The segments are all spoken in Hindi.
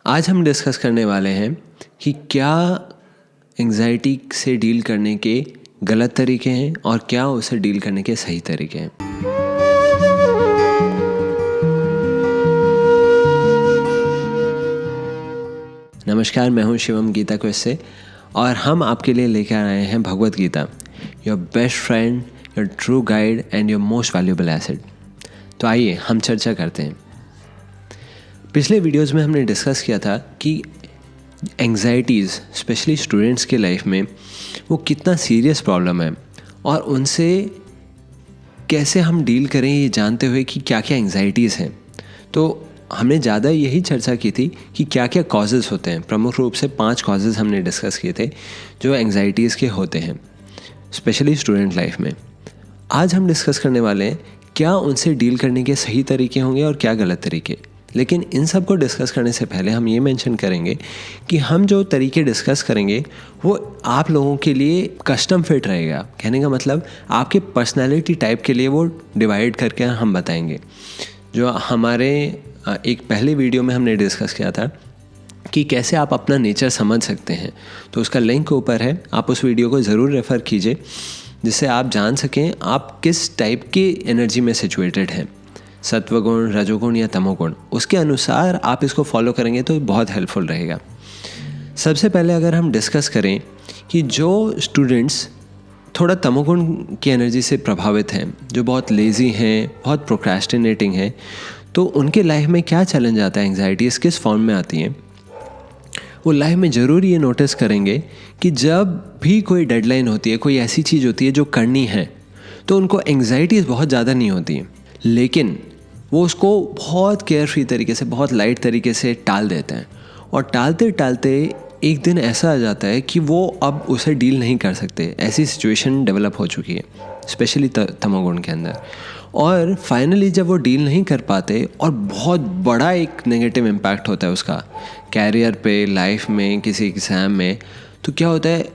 आज हम डिस्कस करने वाले हैं कि क्या एंग्जाइटी से डील करने के गलत तरीके हैं और क्या उसे डील करने के सही तरीके हैं। नमस्कार, मैं हूं शिवम गीता क्विज से और हम आपके लिए लेकर आए हैं Bhagavad Gita, your best friend, your true guide and your most valuable asset. तो आइए हम चर्चा करते हैं। पिछले वीडियोज़ में हमने डिस्कस किया था कि एंग्जाइटीज़ स्पेशली स्टूडेंट्स के लाइफ में वो कितना सीरियस प्रॉब्लम है और उनसे कैसे हम डील करें ये जानते हुए कि क्या क्या एंग्जाइटीज़ हैं। तो हमने ज़्यादा यही चर्चा की थी कि क्या क्या कॉजेज़ होते हैं। प्रमुख रूप से 5 कॉजेज़ हमने डिस्कस किए थे जो एंग्जाइटीज़ के होते हैं स्पेशली स्टूडेंट लाइफ में। आज हम डिस्कस करने वाले हैं क्या उनसे डील करने के सही तरीके होंगे और क्या गलत तरीके। लेकिन इन सब को डिस्कस करने से पहले हम ये मेंशन करेंगे कि हम जो तरीके डिस्कस करेंगे वो आप लोगों के लिए कस्टम फिट रहेगा। कहने का मतलब आपके पर्सनालिटी टाइप के लिए वो डिवाइड करके हम बताएंगे। जो हमारे एक पहले वीडियो में हमने डिस्कस किया था कि कैसे आप अपना नेचर समझ सकते हैं, तो उसका लिंक ऊपर है, आप उस वीडियो को ज़रूर रेफ़र कीजिए जिससे आप जान सकें आप किस टाइप की एनर्जी में सिचुएटेड हैं, सत्वगुण, रजोगुण या तमोगुण। उसके अनुसार आप इसको फॉलो करेंगे तो बहुत हेल्पफुल रहेगा। सबसे पहले अगर हम डिस्कस करें कि जो स्टूडेंट्स थोड़ा तमोगुण की एनर्जी से प्रभावित हैं, जो बहुत लेज़ी हैं, बहुत प्रोक्रेस्टिनेटिंग हैं, तो उनके लाइफ में क्या चैलेंज आता है, एंग्जाइटीज़ किस फॉर्म में आती हैं। वो लाइफ में ज़रूर ये नोटिस करेंगे कि जब भी कोई डेडलाइन होती है, कोई ऐसी चीज़ होती है जो करनी है, तो उनको एंग्जाइटीज़ बहुत ज़्यादा नहीं होती हैं, लेकिन वो उसको बहुत केयरफ्री तरीके से, बहुत लाइट तरीके से टाल देते हैं। और टालते टालते एक दिन ऐसा आ जाता है कि वो अब उसे डील नहीं कर सकते। ऐसी सिचुएशन डेवलप हो चुकी है स्पेशली तमोगुण के अंदर। और फाइनली जब वो डील नहीं कर पाते और बहुत बड़ा एक नेगेटिव इम्पैक्ट होता है उसका कैरियर पे, लाइफ में, किसी एग्ज़ाम में, तो क्या होता है,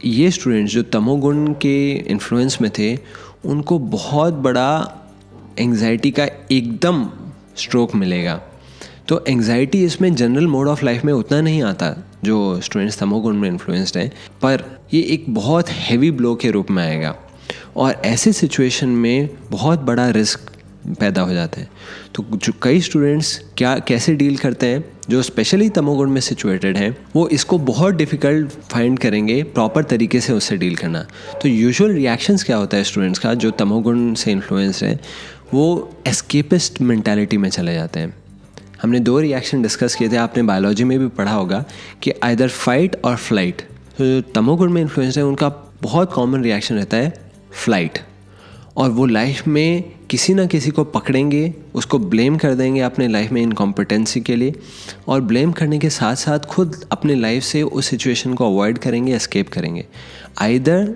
ये स्टूडेंट्स जो तमोगुण के इन्फ्लुएंस में थे उनको बहुत बड़ा एंग्जाइटी का एकदम स्ट्रोक मिलेगा। तो एंग्जाइटी इसमें जनरल मोड ऑफ लाइफ में उतना नहीं आता जो स्टूडेंट्स तमोगुण में इन्फ्लुएंस्ड हैं, पर ये एक बहुत हैवी ब्लो के रूप में आएगा और ऐसे सिचुएशन में बहुत बड़ा रिस्क पैदा हो जाता है। तो जो कई स्टूडेंट्स कैसे डील करते हैं जो स्पेशली तमोगुण में सिचुएटेड हैं, वो इसको बहुत डिफ़िकल्ट फाइंड करेंगे प्रॉपर तरीके से उससे डील करना। तो यूजुअल रिएक्शंस क्या होता है स्टूडेंट्स का जो तमोगुण से इन्फ्लुएंस है, वो एस्केपिस्ट मेंटालिटी में चले जाते हैं। हमने 2 रिएक्शन डिस्कस किए थे, आपने बायोलॉजी में भी पढ़ा होगा कि आइदर फाइट और फ्लाइट। तो जो तमोगुण में इन्फ्लुएंस है उनका बहुत कॉमन रिएक्शन रहता है फ्लाइट, और वो लाइफ में किसी ना किसी को पकड़ेंगे, उसको ब्लेम कर देंगे अपने लाइफ में इनकॉम्पिटेंसी के लिए, और ब्लेम करने के साथ साथ खुद अपने लाइफ से उस सिचुएशन को अवॉइड करेंगे, एस्केप करेंगे, either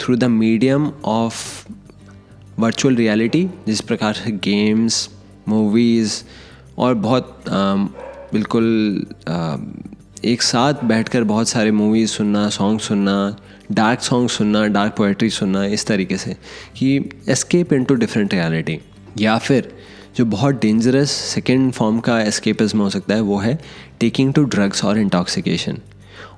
through the medium of virtual reality, जिस प्रकार से गेम्स, मूवीज़ और बहुत बिल्कुल एक साथ बैठकर बहुत सारे मूवीज़ सुनना, सॉन्ग सुनना, डार्क सॉन्ग सुनना, डार्क पोएट्री सुनना, इस तरीके से कि एस्केप इनटू डिफरेंट रियलिटी। या फिर जो बहुत डेंजरस सेकेंड फॉर्म का एस्केपिज्म हो सकता है वो है टेकिंग टू ड्रग्स और इंटॉक्सिकेशन।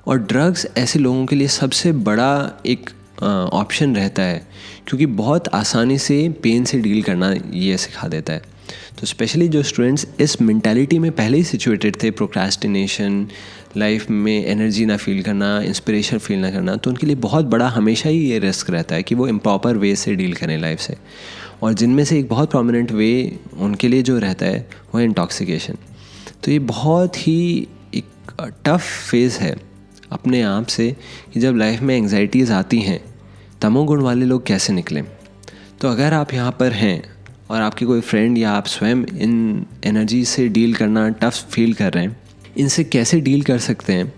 और ड्रग्स ऐसे लोगों के लिए सबसे बड़ा एक ऑप्शन रहता है क्योंकि बहुत आसानी से पेन से डील करना ये सिखा देता है। तो स्पेशली जो स्टूडेंट्स इस मेंटालिटी में पहले ही सिचुएटेड थे, प्रोक्रेस्टिनेशन, लाइफ में एनर्जी ना फील करना, इंस्पिरेशन फील ना करना, तो उनके लिए बहुत बड़ा हमेशा ही ये रिस्क रहता है कि वो इम्प्रॉपर वे से डील करें लाइफ से। और जिनमें से एक बहुत प्रोमिनेंट वे उनके लिए जो रहता है वो है इंटॉक्सिकेशन। तो ये बहुत ही एक टफ़ फेज़ है अपने आप से कि जब लाइफ में एंग्जाइटीज़ आती हैं, तमोगुण वाले लोग कैसे निकलें। तो अगर आप यहाँ पर हैं और आपके कोई फ्रेंड या आप स्वयं इन एनर्जी से डील करना टफ फील कर रहे हैं, इनसे कैसे डील कर सकते हैं।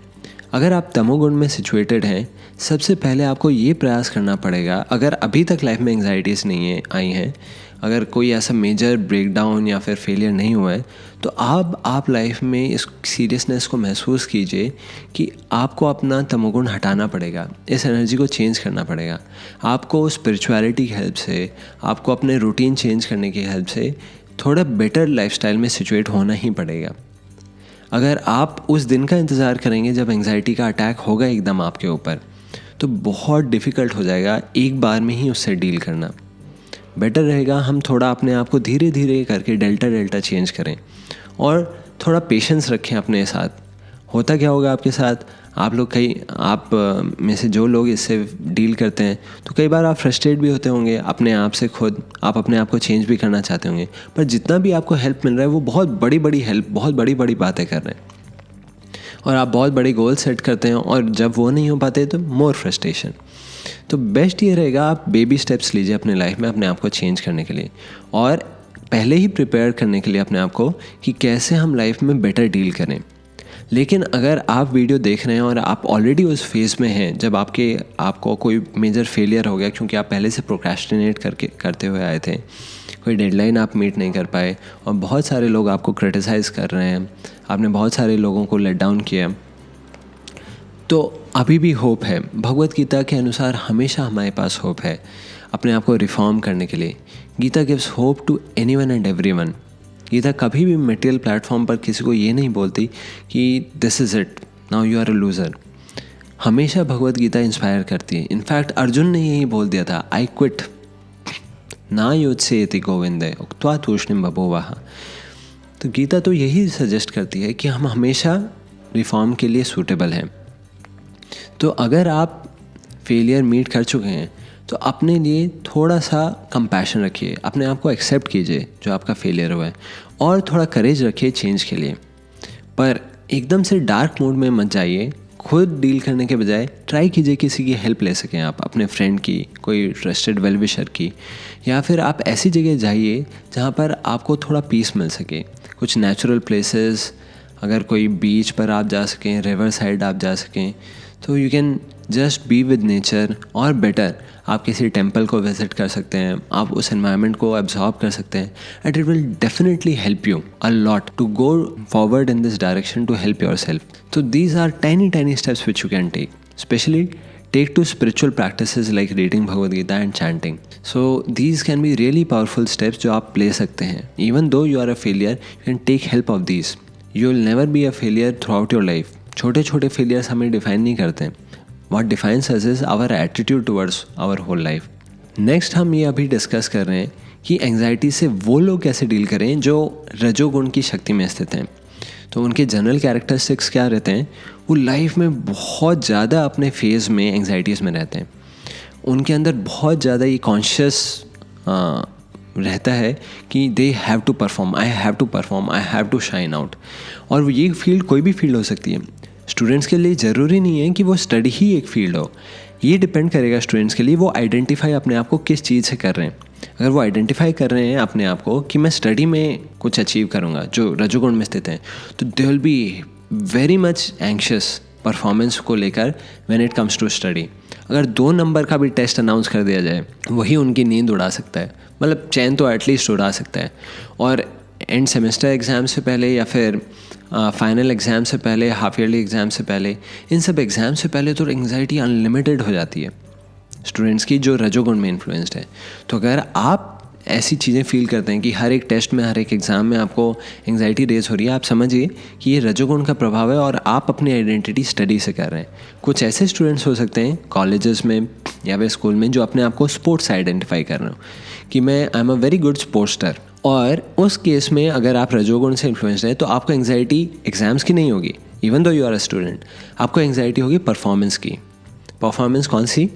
अगर आप तमोगुण में सिचुएटेड हैं, सबसे पहले आपको ये प्रयास करना पड़ेगा, अगर अभी तक लाइफ में एंग्जाइटीज़ नहीं आई हैं, अगर कोई ऐसा मेजर ब्रेकडाउन या फिर फेलियर नहीं हुआ है, तो आप लाइफ में इस सीरियसनेस को महसूस कीजिए कि आपको अपना तमोगुण हटाना पड़ेगा, इस एनर्जी को चेंज करना पड़ेगा। आपको स्पिरिचुअलिटी की हेल्प से, आपको अपने रूटीन चेंज करने की हेल्प से थोड़ा बेटर लाइफस्टाइल में सिचुएट होना ही पड़ेगा। अगर आप उस दिन का इंतज़ार करेंगे जब एंग्जाइटी का अटैक होगा एकदम आपके ऊपर, तो बहुत डिफ़िकल्ट हो जाएगा एक बार में ही उससे डील करना। बेटर रहेगा हम थोड़ा अपने आप को धीरे धीरे करके डेल्टा चेंज करें और थोड़ा पेशेंस रखें अपने साथ। होता क्या होगा आपके साथ, आप में से जो लोग इससे डील करते हैं, तो कई बार आप फ्रस्ट्रेट भी होते होंगे अपने आप से खुद, आप अपने आप को चेंज भी करना चाहते होंगे, पर जितना भी आपको हेल्प मिल रहा है वो बहुत बड़ी बड़ी हेल्प, बहुत बड़ी बड़ी बातें कर रहे हैं, और आप बहुत बड़े गोल सेट करते हैं और जब वो नहीं हो पाते तो मोर फ्रस्ट्रेशन। तो बेस्ट ये रहेगा आप बेबी स्टेप्स लीजिए अपने लाइफ में अपने आप को चेंज करने के लिए, और पहले ही प्रिपेयर करने के लिए अपने आप को कि कैसे हम लाइफ में बेटर डील करें। लेकिन अगर आप वीडियो देख रहे हैं और आप ऑलरेडी उस फेज़ में हैं जब आपको कोई मेजर फेलियर हो गया क्योंकि आप पहले से प्रोक्रेस्टिनेट करते हुए आए थे, कोई डेडलाइन आप मीट नहीं कर पाए और बहुत सारे लोग आपको क्रिटिसाइज़ कर रहे हैं, आपने बहुत सारे लोगों को लेट डाउन किया, तो अभी भी होप है। भगवत गीता के अनुसार हमेशा हमारे पास होप है अपने आप को रिफॉर्म करने के लिए। Gita gives hope to anyone and everyone. Gita कभी भी मटेरियल प्लेटफॉर्म पर किसी को ये नहीं बोलती कि this is it, now you are a loser. हमेशा भगवत गीता इंस्पायर करती है। इनफैक्ट अर्जुन ने यही बोल दिया था, आई क्विट ना योत्सेति गोविंदे उक्त्वा तूष्णीम बभूवः। तो गीता तो यही सजेस्ट करती है कि हम हमेशा रिफॉर्म के लिए सूटेबल हैं। तो अगर आप फेलियर मीट कर चुके हैं तो अपने लिए थोड़ा सा कंपैशन रखिए, अपने आप को एक्सेप्ट कीजिए जो आपका फेलियर हुआ है, और थोड़ा करेज रखिए चेंज के लिए। पर एकदम से डार्क मोड में मत जाइए। खुद डील करने के बजाय ट्राई कीजिए किसी की हेल्प ले सकें आप, अपने फ्रेंड की, कोई ट्रस्टेड वेल विशर की, या फिर आप ऐसी जगह जाइए जहाँ पर आपको थोड़ा पीस मिल सके। कुछ नेचुरल प्लेसेस, अगर कोई बीच पर आप जा सकें, रिवर साइड आप जा सकें, तो you can just be with nature. और बेटर आप किसी टेम्पल को विज़िट कर सकते हैं, आप उस एनवायरनमेंट को एब्जॉर्ब कर सकते हैं, and it will definitely help you a lot to go forward in this direction to help yourself. तो these are tiny steps which you can take, specially take to spiritual practices like reading Bhagavad Gita and chanting. So these can be really powerful steps जो आप ले सकते हैं. Even though you are a failure, you can take help of these. You will never be a failure throughout your life. छोटे छोटे failures हमें define नहीं करते. What defines us is our attitude towards our whole life. Next हम ये अभी डिस्कस कर रहे हैं कि एंग्जाइटी से वो लोग कैसे डील करें जो रजोगुण की शक्ति में स्थित हैं। तो उनके जनरल कैरेक्टरिस्टिक्स क्या रहते हैं, वो लाइफ में बहुत ज़्यादा अपने फेज़ में एंग्जाइटीज़ में रहते हैं। उनके अंदर बहुत ज़्यादा ये कॉन्शियस रहता है कि they have to perform, I have to perform, I have to shine out. और ये फील्ड कोई भी फील्ड हो सकती है। स्टूडेंट्स के लिए ज़रूरी नहीं है कि वो स्टडी ही एक फील्ड हो, ये डिपेंड करेगा स्टूडेंट्स के लिए वो आइडेंटिफाई अपने आप को किस चीज़ से कर रहे हैं। अगर वो आइडेंटिफाई कर रहे हैं अपने आप को कि मैं स्टडी में कुछ अचीव करूँगा, जो रजोगुण में स्थित हैं, तो they will be very much anxious performance को लेकर when it comes to study. अगर 2 नंबर का भी टेस्ट अनाउंस कर दिया जाए, वही उनकी नींद उड़ा सकता है, मतलब चैन तो एटलीस्ट उड़ा सकता है। और एंड सेमेस्टर एग्ज़ाम से पहले या फिर फाइनल एग्ज़ाम से पहले, हाफ ईयरली एग्ज़ाम से पहले, इन सब एग्ज़ाम से पहले तो एंग्जाइटी अनलिमिटेड हो जाती है स्टूडेंट्स की जो रजोगुण में इन्फ्लुएंस्ड है। तो अगर आप ऐसी चीज़ें फील करते हैं कि हर एक टेस्ट में, हर एक एग्ज़ाम में आपको एंग्जाइटी रेज हो रही है, आप समझिए कि ये रजोगुण का प्रभाव है और आप अपनी आइडेंटिटी स्टडी से कर रहे हैं। कुछ ऐसे स्टूडेंट्स हो सकते हैं कॉलेजेस में या फिर स्कूल में जो अपने आप को स्पोर्ट्स से आइडेंटिफाई कर रहे हो कि मैं I am a very good sportster, और उस केस में अगर आप रजोगुण से इन्फ्लुएंस्ड हैं तो आपको एंग्जाइटी एग्ज़ाम्स की नहीं होगी, even though you are a student. आपको एंग्जाइटी होगी परफॉर्मेंस की। परफॉर्मेंस कौन सी?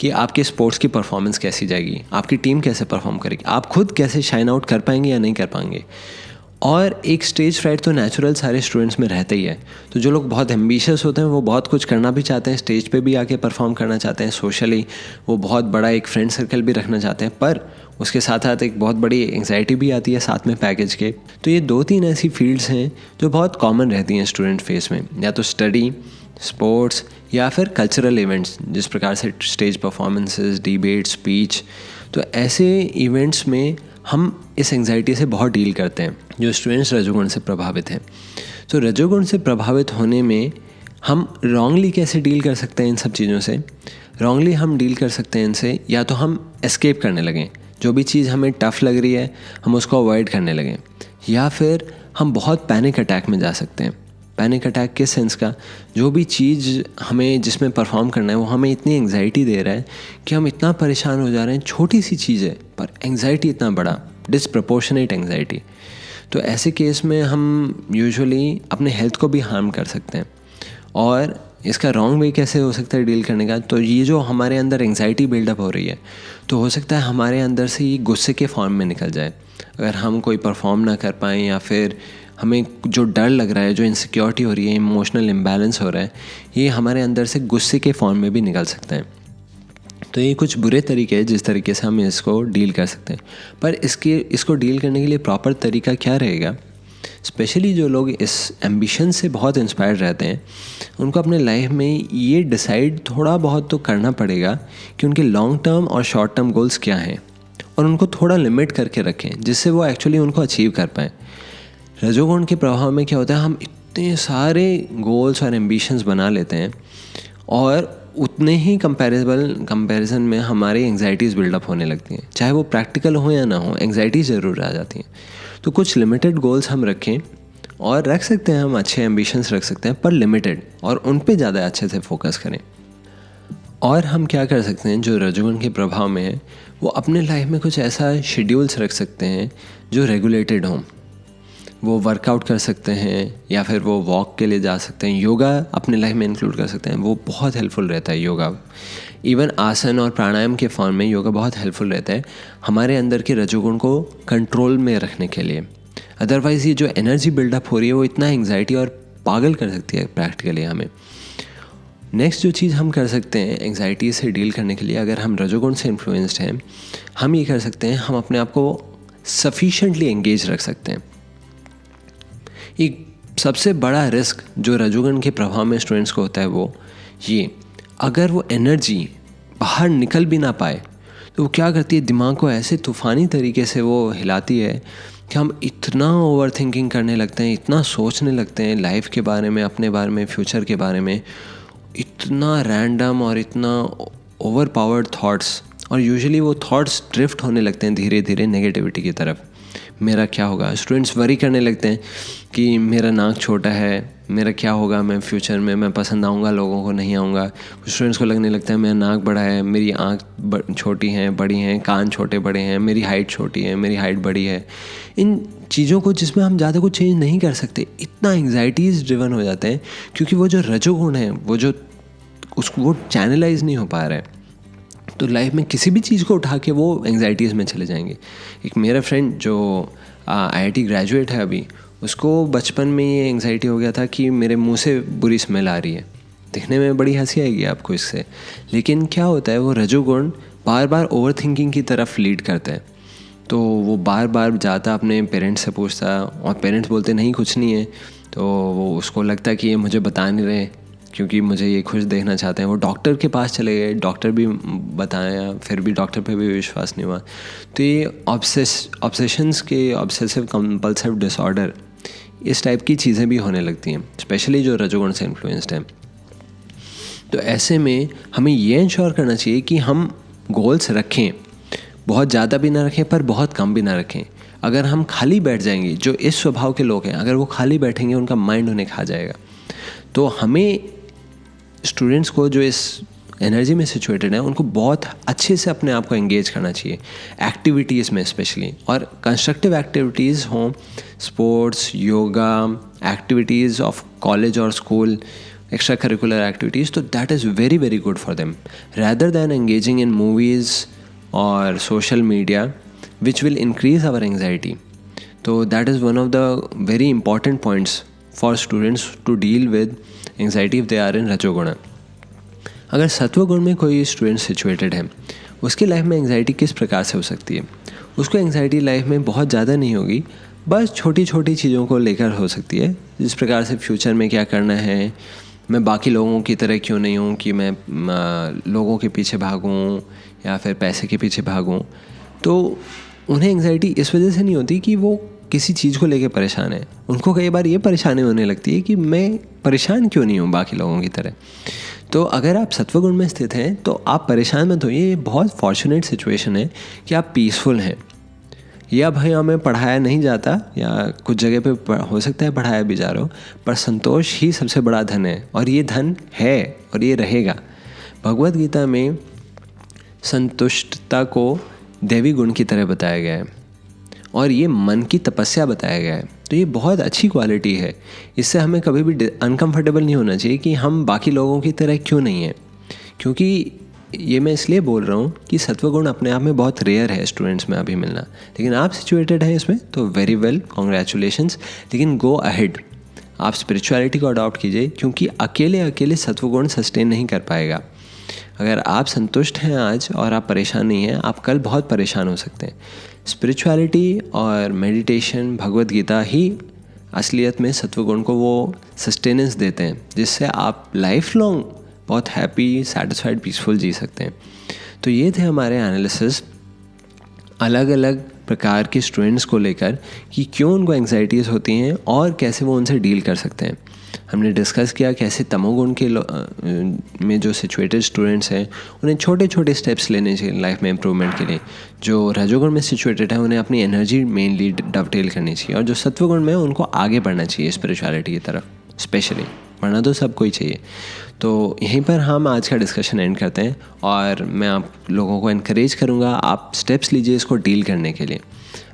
कि आपके स्पोर्ट्स की परफॉर्मेंस कैसी जाएगी, आपकी टीम कैसे परफॉर्म करेगी, आप खुद कैसे शाइन आउट कर पाएंगे या नहीं कर पाएंगे। और एक स्टेज फ्राइट तो नेचुरल सारे स्टूडेंट्स में रहता ही है। तो जो लोग बहुत एम्बिशियस होते हैं वो बहुत कुछ करना भी चाहते हैं, स्टेज पे भी आके परफॉर्म करना चाहते हैं, सोशली वो बहुत बड़ा एक फ्रेंड सर्कल भी रखना चाहते हैं, पर उसके साथ साथ एक बहुत बड़ी एंग्जाइटी भी आती है साथ में पैकेज के। तो ये 2-3 ऐसी फील्ड्स हैं जो बहुत कॉमन रहती हैं स्टूडेंट फेस में, या तो स्टडी, स्पोर्ट्स या फिर कल्चरल इवेंट्स, जिस प्रकार से स्टेज परफॉर्मेंसेस, डिबेट, स्पीच। तो ऐसे इवेंट्स में हम इस एंग्जाइटी से बहुत डील करते हैं जो स्टूडेंट्स रजोगुण से प्रभावित हैं। तो रजोगुण से प्रभावित होने में हम रॉन्गली कैसे डील कर सकते हैं इन सब चीज़ों से? रॉन्गली हम डील कर सकते हैं इनसे, या तो हम एस्केप करने लगें, जो भी चीज़ हमें टफ़ लग रही है हम उसको अवॉइड करने लगें, या फिर हम बहुत पैनिक अटैक में जा सकते हैं। पैनिक अटैक किस सेंस का, जो भी चीज़ हमें जिसमें परफॉर्म करना है वो हमें इतनी एंग्जाइटी दे रहा है कि हम इतना परेशान हो जा रहे हैं, छोटी सी चीज़ है पर एंग्जाइटी इतना बड़ा, डिसप्रपोर्शनेट एंग्जाइटी। तो ऐसे केस में हम यूजुअली अपने हेल्थ को भी हार्म कर सकते हैं। और इसका रॉन्ग वे कैसे हो सकता है डील करने का, तो ये जो हमारे अंदर एंग्जाइटी बिल्डअप हो रही है, तो हो सकता है हमारे अंदर से ये गुस्से के फॉर्म में निकल जाए। अगर हम कोई परफॉर्म ना कर पाएँ या फिर हमें जो डर लग रहा है, जो इनसिक्योरिटी हो रही है, इमोशनल इम्बैलेंस हो रहा है, ये हमारे अंदर से गुस्से के फॉर्म में भी निकल सकता है। तो ये कुछ बुरे तरीके हैं जिस तरीके से हम इसको डील कर सकते हैं। पर इसको डील करने के लिए प्रॉपर तरीका क्या रहेगा, स्पेशली जो लोग इस एम्बिशन से बहुत इंस्पायर्ड रहते हैं, उनको अपने लाइफ में ये डिसाइड थोड़ा बहुत तो करना पड़ेगा कि उनके लॉन्ग टर्म और शॉर्ट टर्म गोल्स क्या हैं, और उनको थोड़ा लिमिट करके रखें जिससे वो एक्चुअली उनको अचीव कर पाएँ। रजोगुण के प्रभाव में क्या होता है, हम इतने सारे गोल्स और एम्बिशंस बना लेते हैं और उतने ही कंपैरिजन में हमारी एंग्जाइटीज़ बिल्डअप होने लगती हैं। चाहे वो प्रैक्टिकल हो या ना हो, एंग्जाइटी ज़रूर आ जाती हैं। तो कुछ लिमिटेड गोल्स हम रखें, और रख सकते हैं हम अच्छे एम्बिशंस रख सकते हैं पर लिमिटेड, और उन पे ज़्यादा अच्छे से फोकस करें। और हम क्या कर सकते हैं जो रजोगुण के प्रभाव में है, वो अपने लाइफ में कुछ ऐसा शेड्यूल्स रख सकते हैं जो रेगुलेटेड हों। वो वर्कआउट कर सकते हैं या फिर वो वॉक के लिए जा सकते हैं, योगा अपने लाइफ में इंक्लूड कर सकते हैं, वो बहुत हेल्पफुल रहता है योगा। इवन आसन और प्राणायाम के फॉर्म में योगा बहुत हेल्पफुल रहता है हमारे अंदर के रजोगुण को कंट्रोल में रखने के लिए। अदरवाइज़ ये जो एनर्जी बिल्डअप हो रही है वो इतना एंग्जाइटी और पागल कर सकती है प्रैक्टिकली हमें। नेक्स्ट जो चीज़ हम कर सकते हैं एंग्जाइटी से डील करने के लिए, अगर हम रजोगुण से इन्फ्लुएंस्ड हैं, हम ये कर सकते हैं, हम अपने आप को सफिशेंटली एंगेज रख सकते हैं। एक सबसे बड़ा रिस्क जो रजोगुण के प्रभाव में स्टूडेंट्स को होता है वो ये, अगर वो एनर्जी बाहर निकल भी ना पाए तो वो क्या करती है, दिमाग को ऐसे तूफ़ानी तरीके से वो हिलाती है कि हम इतना ओवर थिंकिंग करने लगते हैं, इतना सोचने लगते हैं लाइफ के बारे में, अपने बारे में, फ्यूचर के बारे में, इतना रैंडम और इतना ओवर पावर्ड थाट्स, और यूजुअली वो थाट्स ड्रिफ्ट होने लगते हैं धीरे धीरे नेगेटिविटी की तरफ। मेरा क्या होगा, स्टूडेंट्स वरी करने लगते हैं कि मेरा नाक छोटा है, मेरा क्या होगा, मैं फ्यूचर में मैं पसंद आऊँगा लोगों को, नहीं आऊँगा। कुछ स्टूडेंट्स को लगने लगता है मेरा नाक बड़ा है, मेरी आँख छोटी हैं, बड़ी हैं, कान छोटे बड़े हैं, मेरी हाइट छोटी है, मेरी हाइट बड़ी है। इन चीज़ों को जिसमें हम ज़्यादा कुछ चेंज नहीं कर सकते, इतना एंग्जाइटीज़ ड्रिवन हो जाते हैं क्योंकि वो जो रजोगुण है वो चैनलाइज नहीं हो पा रहा है। तो लाइफ में किसी भी चीज़ को उठा के वो एंग्जाइटीज़ में चले जाएंगे। एक मेरा फ्रेंड जो IIT ग्रेजुएट है अभी, उसको बचपन में ये एंग्जाइटी हो गया था कि मेरे मुंह से बुरी स्मेल आ रही है। दिखने में बड़ी हंसी आएगी आपको इससे, लेकिन क्या होता है, वो रजोगुण बार बार ओवर थिंकिंग की तरफ लीड करता है। तो वो बार बार जाता, अपने पेरेंट्स से पूछता, और पेरेंट्स बोलते नहीं कुछ नहीं है, तो वो उसको लगता है कि ये मुझे बता नहीं रहे क्योंकि मुझे ये खुश देखना चाहते हैं। वो डॉक्टर के पास चले गए, डॉक्टर भी बताया, फिर भी डॉक्टर पे भी विश्वास नहीं हुआ। तो ये ऑब्सेशंस के, ऑब्सेसिव कंपल्सिव डिसऑर्डर, इस टाइप की चीज़ें भी होने लगती हैं, स्पेशली जो रजोगुण से इन्फ्लुएंस्ड हैं। तो ऐसे में हमें ये इंश्योर करना चाहिए कि हम गोल्स रखें, बहुत ज़्यादा भी ना रखें पर बहुत कम भी ना रखें। अगर हम खाली बैठ जाएंगे, जो इस स्वभाव के लोग हैं, अगर वो खाली बैठेंगे उनका माइंड उन्हें खा जाएगा। तो हमें स्टूडेंट्स को जो इस एनर्जी में सिचुएटेड है उनको बहुत अच्छे से अपने आप को एंगेज करना चाहिए एक्टिविटीज़ में स्पेशली, और कंस्ट्रक्टिव एक्टिविटीज़ हों, sports, yoga, activities of college और स्कूल, एक्स्ट्रा करिकुलर एक्टिविटीज़, तो that is very very good for them rather than engaging in movies और social media which will increase our anxiety. तो that is one of the very important points for students to deal with anxiety if they are in रजोगुण। अगर सत्वगुण में कोई स्टूडेंट सिचुएटेड है, उसकी लाइफ में एंग्जाइटी किस प्रकार से हो सकती है? उसको एंग्जाइटी लाइफ में बहुत ज़्यादा नहीं होगी, बस छोटी छोटी चीज़ों को लेकर हो सकती है, जिस प्रकार से फ्यूचर में क्या करना है, मैं बाकी लोगों की तरह क्यों नहीं हूँ कि मैं लोगों के पीछे भागूँ या फिर पैसे के पीछे भागूँ। तो उन्हें एंग्जाइटी इस वजह से नहीं होती कि वो किसी चीज़ को लेकर परेशान है, उनको कई बार ये परेशानी होने लगती है कि मैं परेशान क्यों नहीं हूँ बाकी लोगों की तरह। तो अगर आप सत्वगुण में स्थित हैं तो आप परेशान मत होइए, ये बहुत फॉर्चुनेट सिचुएशन है कि आप पीसफुल हैं, ये अब हमें पढ़ाया नहीं जाता, या कुछ जगह पे हो सकता है पढ़ाया भी जा रहा हो, पर संतोष ही सबसे बड़ा धन है, और ये धन है और ये रहेगा। भगवद गीता में संतुष्टता को दैवी गुण की तरह बताया गया है, और ये मन की तपस्या बताया गया है। तो ये बहुत अच्छी क्वालिटी है। इससे हमें कभी भी अनकंफर्टेबल नहीं होना चाहिए कि हम बाकी लोगों की तरह क्यों नहीं हैं, क्योंकि ये मैं इसलिए बोल रहा हूँ कि सत्वगुण अपने आप में बहुत रेयर है स्टूडेंट्स में अभी मिलना। लेकिन आप सिचुएटेड हैं इसमें तो वेरी वेल, कॉन्ग्रेचुलेशंस। लेकिन गो अहेड, आप स्पिरिचुअलिटी को अडॉप्ट कीजिए, क्योंकि अकेले सत्वगुण सस्टेन नहीं कर पाएगा। अगर आप संतुष्ट हैं आज और आप परेशान नहीं हैं, आप कल बहुत परेशान हो सकते हैं। स्पिरिचुअलिटी और मेडिटेशन, भगवद गीता ही असलियत में सत्वगुण को वो सस्टेनेंस देते हैं, जिससे आप लाइफ लॉन्ग बहुत हैप्पी, सैटिस्फाइड, पीसफुल जी सकते हैं। तो ये थे हमारे एनालिसिस अलग अलग प्रकार के स्टूडेंट्स को लेकर कि क्यों उनको एंग्जाइटीज़ होती हैं और कैसे वो उनसे डील कर सकते हैं। हमने डिस्कस किया कैसे तमोगुण के में जो सिचुएटेड स्टूडेंट्स हैं उन्हें छोटे छोटे स्टेप्स लेने चाहिए लाइफ में इम्प्रूवमेंट के लिए। जो रजोगुण में सिचुएटेड है उन्हें अपनी एनर्जी मेनली डवटेल करनी चाहिए, और जो सत्वगुण में उनको आगे बढ़ना चाहिए स्पिरिचुअलिटी की तरफ। स्पेशली पढ़ना तो सबको ही चाहिए। तो यहीं पर हम आज का डिस्कशन एंड करते हैं, और मैं आप लोगों को इनकरेज करूँगा आप स्टेप्स लीजिए इसको डील करने के लिए।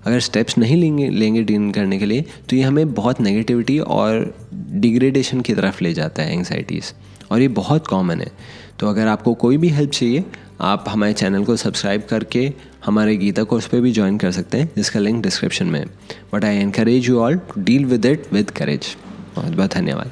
अगर स्टेप्स नहीं लेंगे डील करने के लिए तो ये हमें बहुत नेगेटिविटी और डिग्रेडेशन की तरफ ले जाता है, एंग्जाइटीज़, और ये बहुत कॉमन है। तो अगर आपको कोई भी हेल्प चाहिए, आप हमारे चैनल को सब्सक्राइब करके हमारे गीता कोर्स पे भी ज्वाइन कर सकते हैं, जिसका लिंक डिस्क्रिप्शन में है। But I encourage you all to deal with it with courage. बहुत बहुत धन्यवाद।